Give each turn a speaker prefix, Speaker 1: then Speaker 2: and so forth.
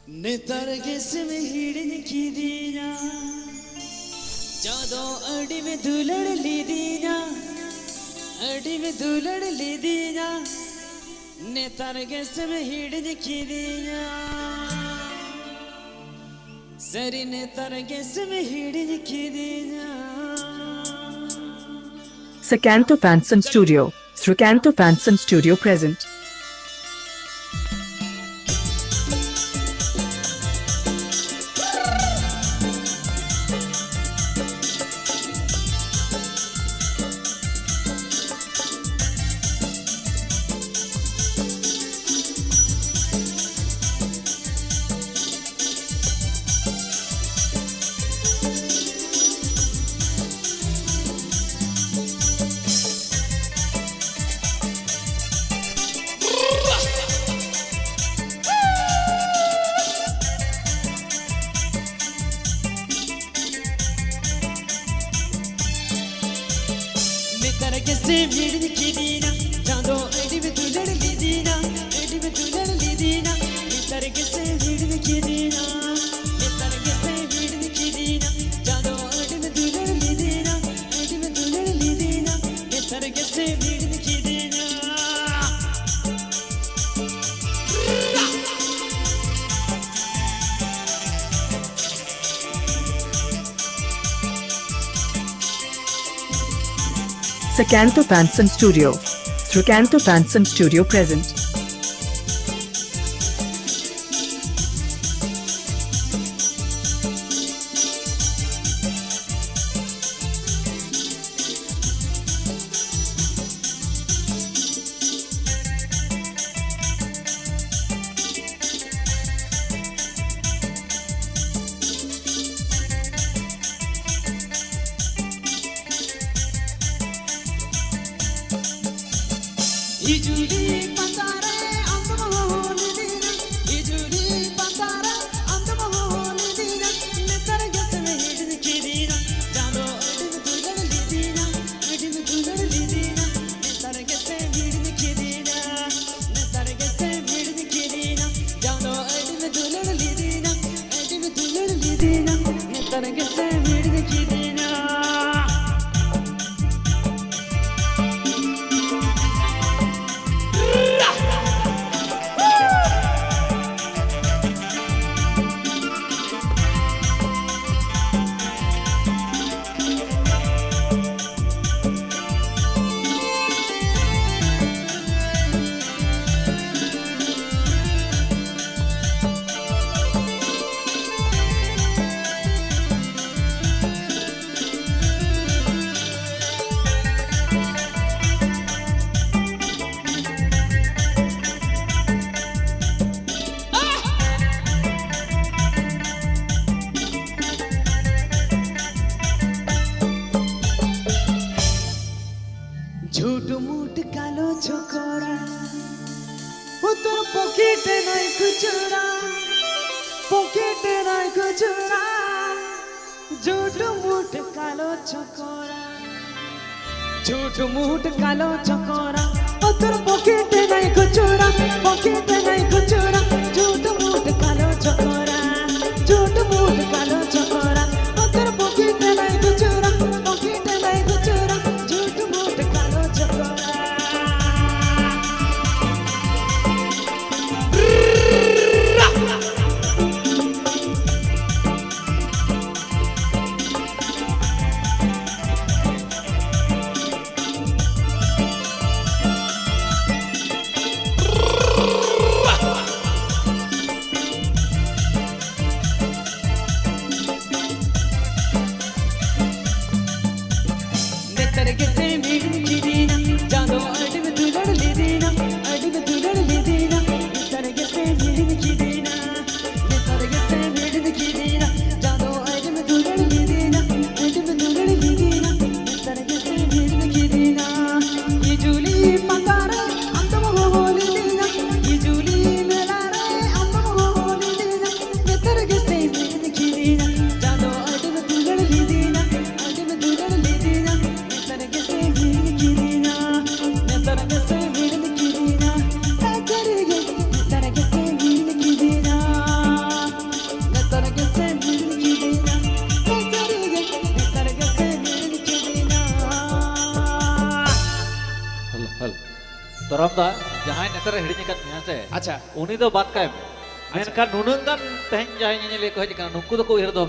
Speaker 1: नेतारगेस में हिड़न की दीना जादो अड़ी में दुलड़ ली दीना अड़ी में दुलड़ ली दीना नेतारगेस में हिड़न की दीना सरी नेतारगेस में हिड़न की दीना
Speaker 2: Sacanto Fanson Studio. Srikanto Fanson Studio present.
Speaker 1: नेतारगेस में हिड़न की दीना जादो अड़ी में दुलड़ ली दीना अड़ी में दुलड़ ली दीना नेतारगेस में हिड़न की दीना नेतारगेस में हिड़न की दीना जादो अड़ी में दुलड़ ली दीना अड़ी में दुलड़ ली दीना नेतारगेस में हिड़न की दीना
Speaker 2: Sacanto Fanson Studio. Srikanto Fanson Studio present.
Speaker 1: इजुली पंतारे अंदमोहन दीना इजुली पंतारे अंदमोहन दीना नेतारगेस में हिड़न की दीना जादो अड़ी में दुलड़ ली दीना अड़ी में दुलड़ ली दीना नेतारगेस में हिड़न की दीना नेतारगेस में हिड़न की दीना जादो अड़ी में दुलड़ ली दीना अड़ी में दुलड़ ली दीना नेतारगेस में हिड़न की दीना झूठ मूठ कालो छोकरा वो तो पॉकेट नहीं खुचरा पॉकेट नहीं खुचरा झूठ मूठ कालो छोकरा झूठ मूठ कालो छोकरा वो तो पॉकेट नहीं खुचरा पॉकेट नहीं खुचरा झूठ मूठ कालो छोकरा झूठ मूठ कालो छोकरा वो तो पॉकेट नहीं खुचरा पॉकेट नहीं खुचरा झूठ मूठ कालो छोकरा
Speaker 3: तोरम दा जहां नेतर हिड़िंग कत मिया से
Speaker 1: अच्छा
Speaker 3: उनी दो बात काय मेनका नुनंग गान तेहन जाय ने ले को हज कना नुकु दो को उहर दो